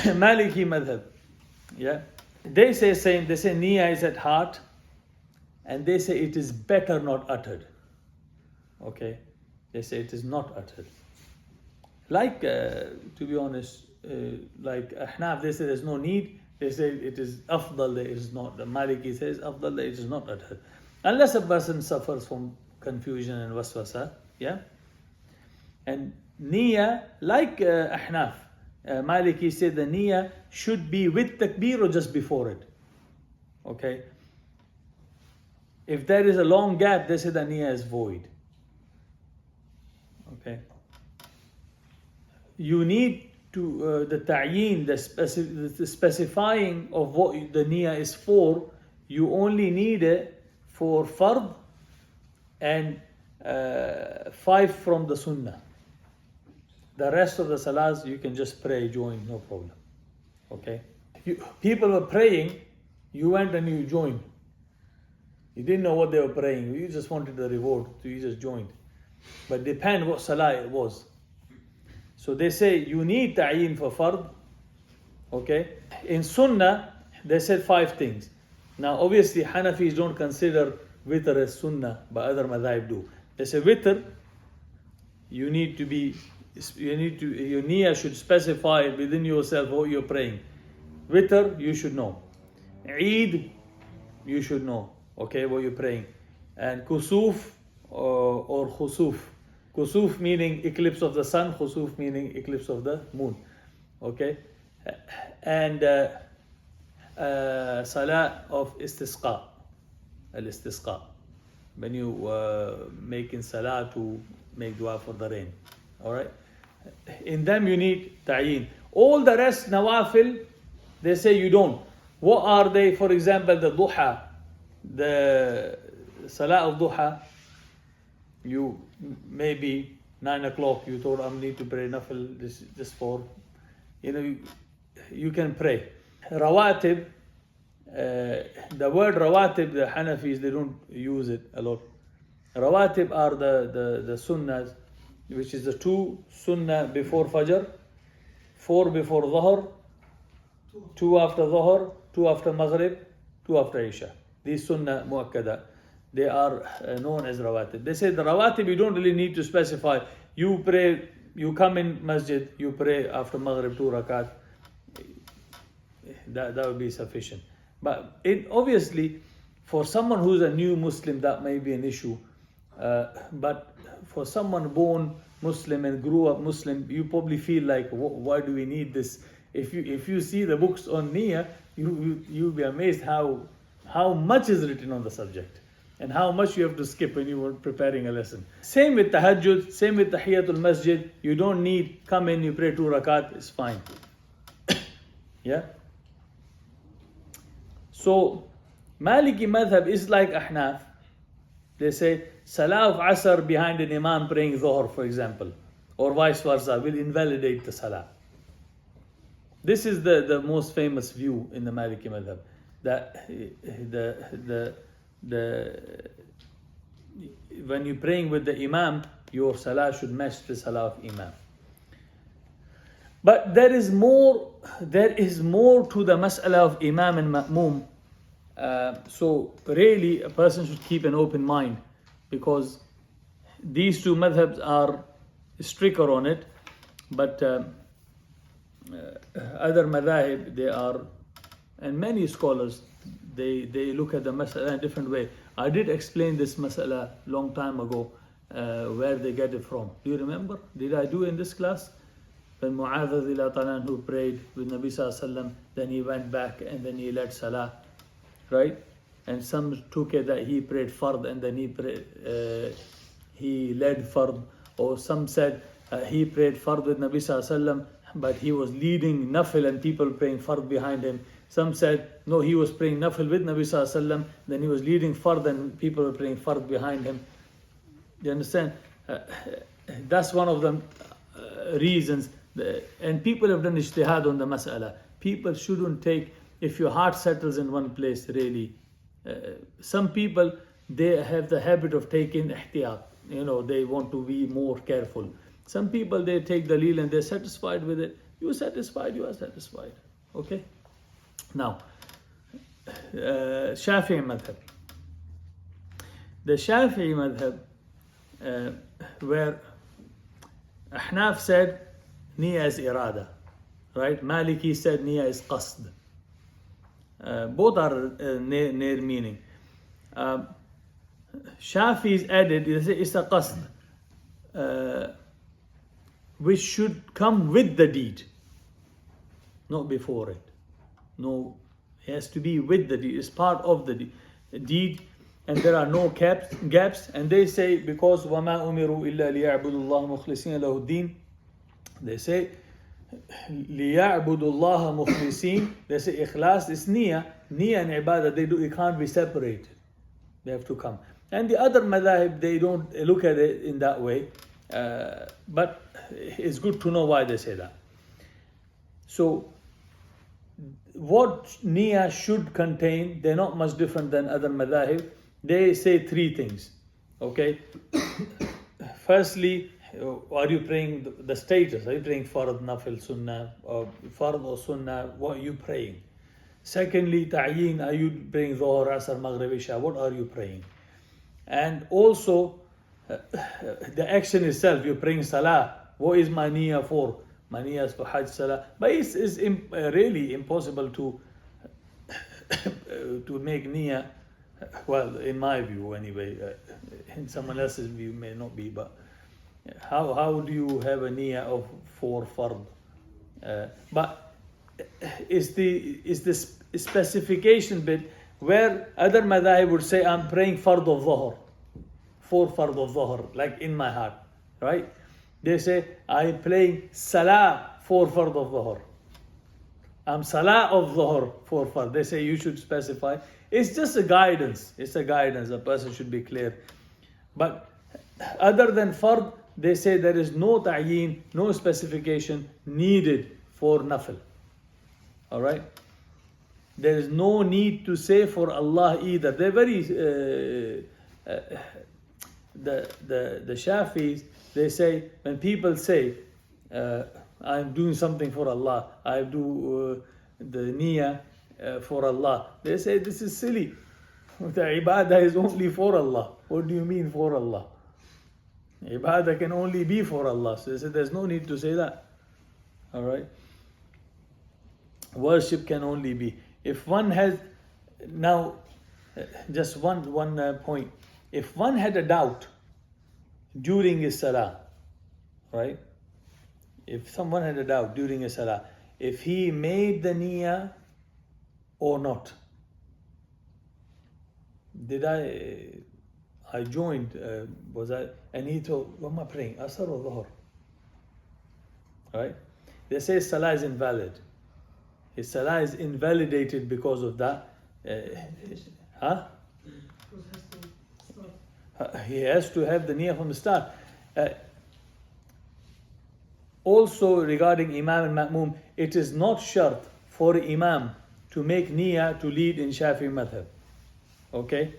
Maliki madhab, yeah, they say niyyah is at heart, and they say it is better not uttered. Okay, they say it is not uttered. Like, to be honest, like Ahnaf, they say there's no need. They say it is afdal, it is not. The Maliki says afdal, it is not uttered. Unless a person suffers from confusion and waswasa, yeah. And niyyah, like Ahnaf, Maliki said the niyyah should be with takbir or just before it. Okay. If there is a long gap, they say the niyyah is void. Okay. You need to the ta'yin, the specifying of what the niyyah is for. You only need it for fard and 5 from the sunnah. The rest of the salahs you can just pray, join, no problem. Okay. People were praying, you went and you joined. You didn't know what they were praying. You just wanted the reward, so you just joined. But depend what salah it was. So they say you need ta'yin for fard. Okay. In sunnah, they said 5 things. Now obviously Hanafis don't consider witr as sunnah, but other madhaib do. They say witr, your niyyah should specify within yourself what you're praying. Witr, you should know. Eid, you should know, okay, what you're praying. And kusuf or khusuf. Kusuf meaning eclipse of the sun, khusuf meaning eclipse of the moon. Okay? And salah of istisqa, al-istisqa. When you making salah to make dua for the rain. Alright? In them you need ta'yin. All the rest, nawafil, they say you don't. What are they? For example, the duha, the salah of duha, you maybe 9 o'clock, you thought I need to pray nafil just for, you can pray. Rawatib, the word rawatib, the Hanafis, they don't use it a lot. Rawatib are the sunnahs, which is the 2 sunnah before Fajr, 4 before Dhuhr, 2 after Dhuhr, 2 after Maghrib, 2 after Isha. These sunnah muakkada, they are known as rawatib. They say the rawatib you don't really need to specify. You pray, you come in masjid, you pray after Maghrib 2 rakat. That would be sufficient. But obviously, for someone who's a new Muslim, that may be an issue. But for someone born Muslim and grew up Muslim, you probably feel like, why do we need this? If you see the books on niyyah, you'll be amazed how much is written on the subject and how much you have to skip when you were preparing a lesson. Same with tahajjud, same with tahiyatul masjid. You don't need, come in, you pray 2 rakat, it's fine. Yeah? So, Maliki madhab is like Ahnaf. They say, salah of asr behind an imam praying dhuhr, for example, or vice versa, will invalidate the salah. This is the most famous view in the Maliki madhab, that when you're praying with the imam, your salah should match the salah of imam. But there is more to the mas'ala of imam and ma'mum. So really a person should keep an open mind, because these 2 madhabs are stricter on it, but other madhahib, they are, and many scholars, they look at the mas'ala in a different way. I did explain this mas'ala long time ago, where they get it from. Do you remember? Did I do in this class? When Mu'adh who prayed with Nabi Sallallahu Alaihi Wasallam, then he went back and then he led salah, right? And some took it that he prayed fard and then he led fard, or some said he prayed fard with Nabi Sallallahu Alaihi Wasallam, but he was leading nafil and people praying fard behind him. Some said no, he was praying nafil with Nabi Sallallahu Alaihi Wasallam, then he was leading fard and people were praying fard behind him. You understand? That's one of the reasons. And people have done ijtihad on the mas'ala. People shouldn't take, if your heart settles in one place, really. Some people, they have the habit of taking ihtiyat. They want to be more careful. Some people, they take dalil and they're satisfied with it. You satisfied, you are satisfied. Okay? Now, Shafi'i madhab. The Shafi'i madhab, where Ahnaf said niya is irada, right? Maliki said niya is qasd. Both are near meaning. Shafi's added, it's a qasd, which should come with the deed, not before it. No, it has to be with the deed, it's part of the deed, and there are no gaps. And they say, because وَمَا أُمِرُوا إِلَّا لِيَعْبُدُوا اللَّهَ مُخْلِصِينَ لَهُ الدِّينَ, they say لِيَعْبُدُوا اللَّهَ مُخْلِصِينَ, they say ikhlas is niya and ibadah, it can't be separated, they have to come. And the other madhahib, they don't look at it in that way, but it's good to know why they say that. So what niyyah should contain, they're not much different than other madhahib. They say three things. Okay? Firstly, are you praying the status? Are you praying fard, nafil, sunnah, or fard or sunnah? What are you praying? Secondly, ta'yeen, are you praying dhuhr, asr, maghrib, isha? What are you praying? And also, the action itself, you're praying salah. What is my niyyah for? My niyyah is for hajj, salah. But it's really impossible to make niyyah, well, in my view anyway. In someone else's view may not be, but how do you have a niyyah for fard? But is the specification bit where other madhahib would say, I'm praying fard of dhuhr, for fard of dhuhr, like in my heart, right? They say, I'm playing salah for fard of dhuhr. I'm salah of dhuhr for fard. They say you should specify. It's just a guidance. It's a guidance. A person should be clear. But other than fard, they say there is no ta'yeen, no specification needed for nafil. All right? There is no need to say for Allah either. They're very the Shafi'is, they say, when people say, I'm doing something for Allah, I do the niyyah for Allah, they say this is silly. The ibadah is only for Allah. What do you mean for Allah? Ibadah can only be for Allah. So they say there's no need to say that. All right? Worship can only be. If one has, now, just one point. If one had a doubt during his salah, right? If someone had a doubt during his salah, if he made the niyyah or not. Did I joined, and he thought, what am I praying? Asr or dhuhr? Right? They say salah is invalid. His salah is invalidated because of that. He has to have the niyyah from the start. Also regarding imam and ma'mum, it is not shart for imam to make niyyah to lead in Shafi'i madhab. Okay?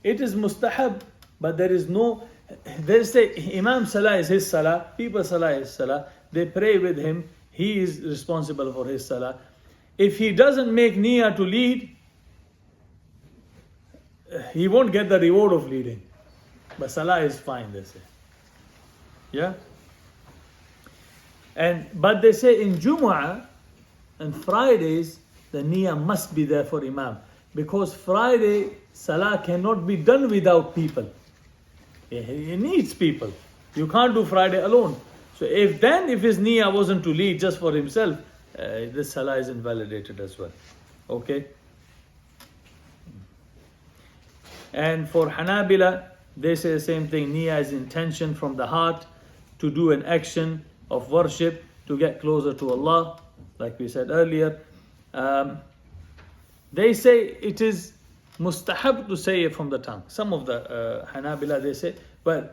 It is mustahab, but there is no, they say imam salah is his salah, people salah is salah, they pray with him, he is responsible for his salah. If he doesn't make niyyah to lead, he won't get the reward of leading. But salah is fine, they say. Yeah? But they say in Jumu'ah and Fridays, the niyyah must be there for imam. Because Friday, salah cannot be done without people. He needs people. You can't do Friday alone. So if his niyyah wasn't to lead just for himself, this salah is invalidated as well. Okay? And for Hanabila, they say the same thing. Niyyah is intention from the heart to do an action of worship to get closer to Allah, like we said earlier. They say it is mustahab to say it from the tongue. Some of the Hanabila, they say, well,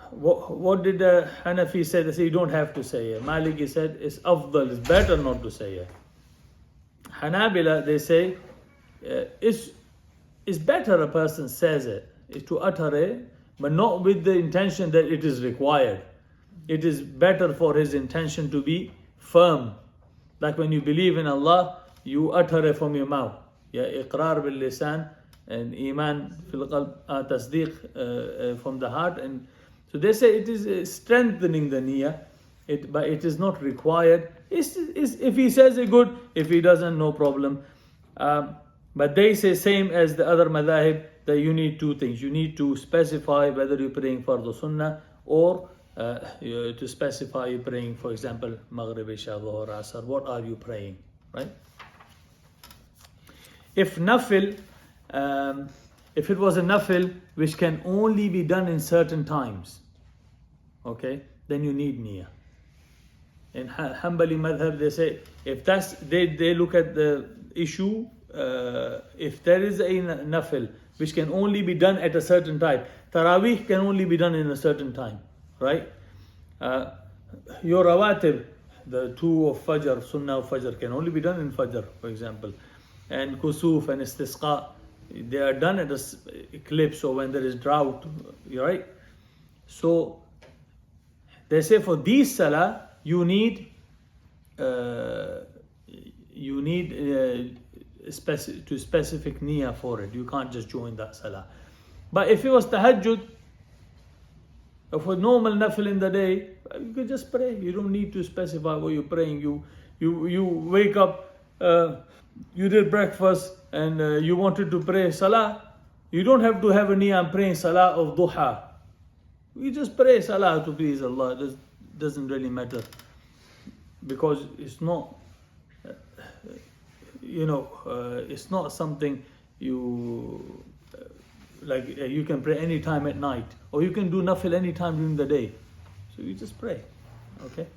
what did the Hanafi say? They say you don't have to say it. Maliki said it's afdal, it's better not to say it. Hanabila, they say it's better a person says it, is to utter it, but not with the intention that it is required. it is better for his intention to be firm. Like when you believe in Allah, you utter it from your mouth. Yeah, iqrar bil lisan and iman fil qalb, tasdeeq from the heart. And so they say it is strengthening the niyyah, but it is not required. If he says it, good. If he doesn't, no problem. But they say same as the other madhahib, that you need two things. You need to specify whether you're praying fard or sunnah, or to specify you're praying, for example, Maghrib, Isha, Dhuhr, Asr. What are you praying, right? If nafil, if it was a nafil which can only be done in certain times, okay, then you need niyyah. In Hambali madhab, they say if that's they look at the issue. If there is a nafil which can only be done at a certain time, Taraweeh can only be done in a certain time, right? Your rawatib, the two of Fajr, Sunnah of Fajr, can only be done in Fajr, for example. And Kusuf and Istisqa, they are done at an eclipse or when there is drought, right? So they say for these salah, you need specific niyyah for it. You can't just join that salah. But if it was tahajjud, if it was normal nafil in the day, you could just pray. You don't need to specify what you're praying. You wake up, you did breakfast, and you wanted to pray salah. You don't have to have a niyyah, I'm praying salah of duha. You just pray salah to please Allah. It doesn't really matter, because it's not, it's not something you you can pray any time at night, or you can do nafil any time during the day. So you just pray, okay?